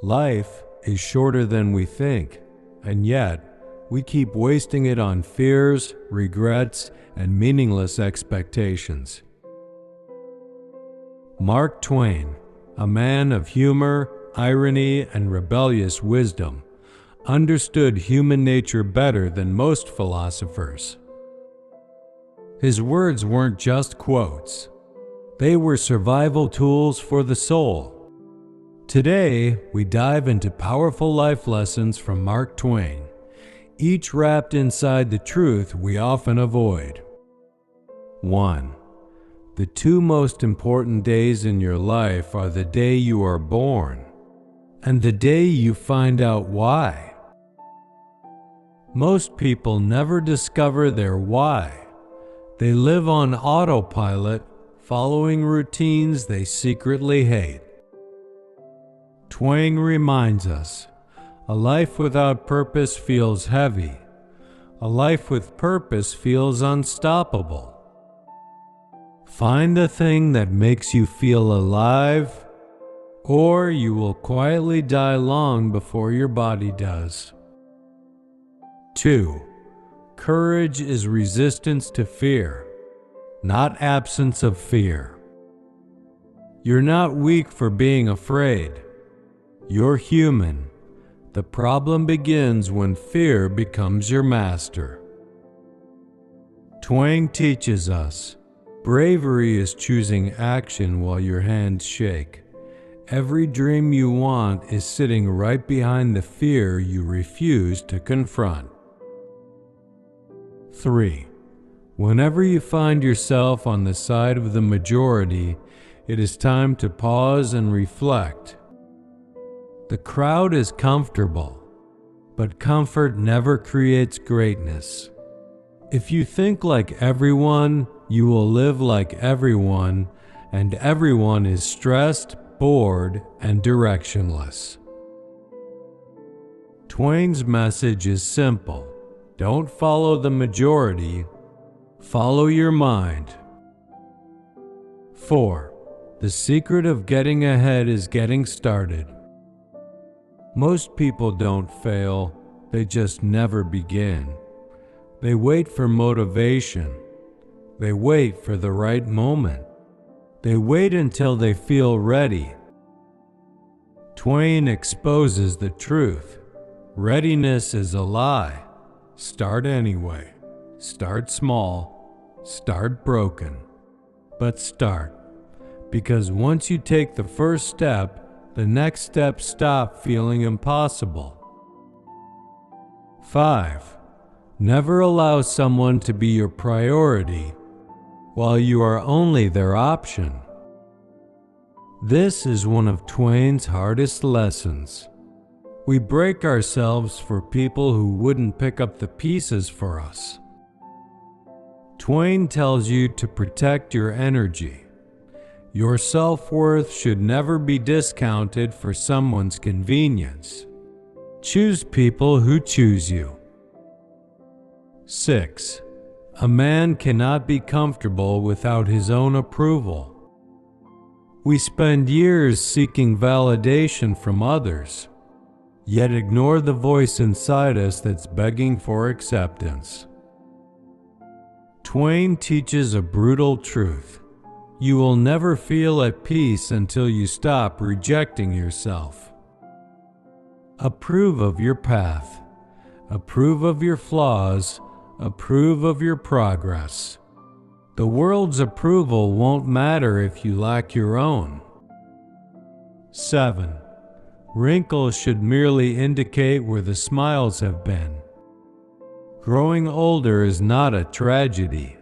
Life is shorter than we think, and yet we keep wasting it on fears, regrets, and meaningless expectations. Mark Twain, a man of humor, irony, and rebellious wisdom, understood human nature better than most philosophers. His words weren't just quotes. They were survival tools for the soul. Today, we dive into powerful life lessons from Mark Twain, each wrapped inside the truth we often avoid. 1. The two most important days in your life are the day you are born and the day you find out why. Most people never discover their why. They live on autopilot, following routines they secretly hate. Twain reminds us, a life without purpose feels heavy. A life with purpose feels unstoppable. Find the thing that makes you feel alive, or you will quietly die long before your body does. 2. Courage is resistance to fear, not absence of fear. You're not weak for being afraid. You're human. The problem begins when fear becomes your master. Twain teaches us, bravery is choosing action while your hands shake. Every dream you want is sitting right behind the fear you refuse to confront. 3. Whenever you find yourself on the side of the majority, it is time to pause and reflect. The crowd is comfortable, but comfort never creates greatness. If you think like everyone, you will live like everyone, and everyone is stressed, bored, and directionless. Twain's message is simple. Don't follow the majority, follow your mind. 4. The secret of getting ahead is getting started. Most people don't fail, they just never begin. They wait for motivation. They wait for the right moment. They wait until they feel ready. Twain exposes the truth. Readiness is a lie. Start anyway. Start small. Start broken. But start. Because once you take the first step, the next steps stop feeling impossible. 5. Never allow someone to be your priority while you are only their option. This is one of Twain's hardest lessons. We break ourselves for people who wouldn't pick up the pieces for us. Twain tells you to protect your energy. Your self-worth should never be discounted for someone's convenience. Choose people who choose you. 6. A man cannot be comfortable without his own approval. We spend years seeking validation from others, yet ignore the voice inside us that's begging for acceptance. Twain teaches a brutal truth. You will never feel at peace until you stop rejecting yourself. Approve of your path. Approve of your flaws. Approve of your progress. The world's approval won't matter if you lack your own. 7. Wrinkles should merely indicate where the smiles have been. Growing older is not a tragedy.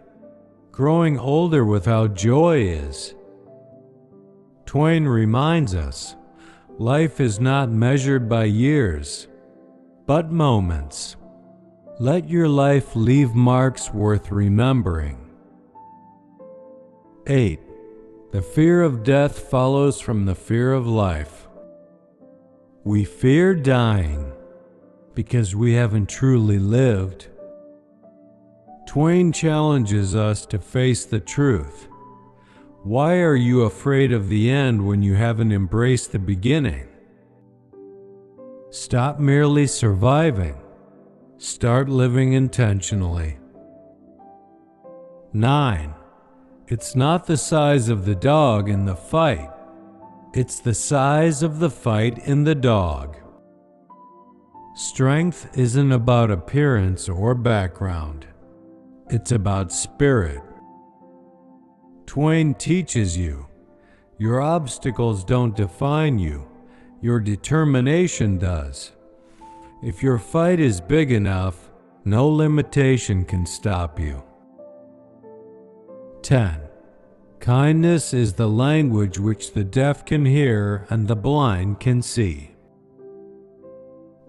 Growing older without joy is. Twain reminds us, life is not measured by years, but moments. Let your life leave marks worth remembering. 8. The fear of death follows from the fear of life. We fear dying because we haven't truly lived. Twain challenges us to face the truth. Why are you afraid of the end when you haven't embraced the beginning? Stop merely surviving. Start living intentionally. 9. It's not the size of the dog in the fight. It's the size of the fight in the dog. Strength isn't about appearance or background. It's about spirit. Twain teaches you, your obstacles don't define you, your determination does. If your fight is big enough, no limitation can stop you. 10. Kindness is the language which the deaf can hear and the blind can see.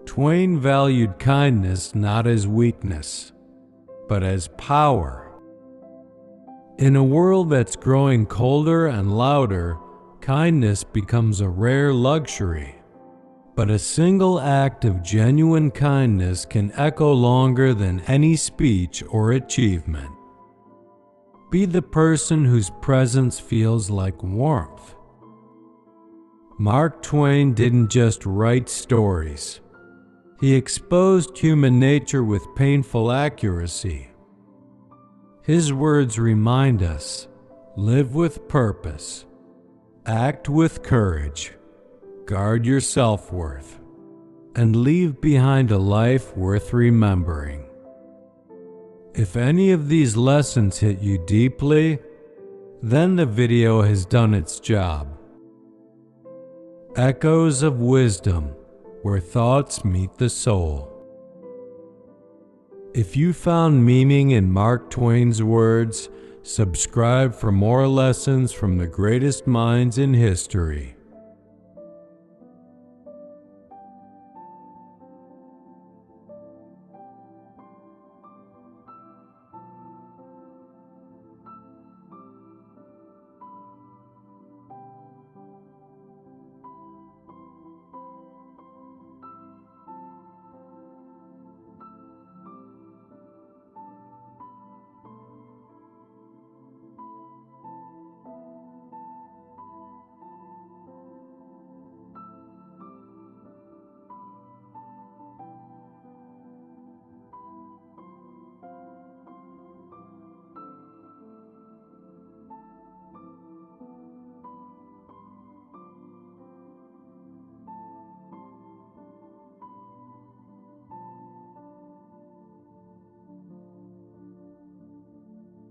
Twain valued kindness not as weakness, but as power. In a world that's growing colder and louder, kindness becomes a rare luxury. But a single act of genuine kindness can echo longer than any speech or achievement. Be the person whose presence feels like warmth. Mark Twain didn't just write stories. He exposed human nature with painful accuracy. His words remind us, live with purpose, act with courage, guard your self-worth, and leave behind a life worth remembering. If any of these lessons hit you deeply, then the video has done its job. Echoes of wisdom, where thoughts meet the soul. If you found meaning in Mark Twain's words, subscribe for more lessons from the greatest minds in history.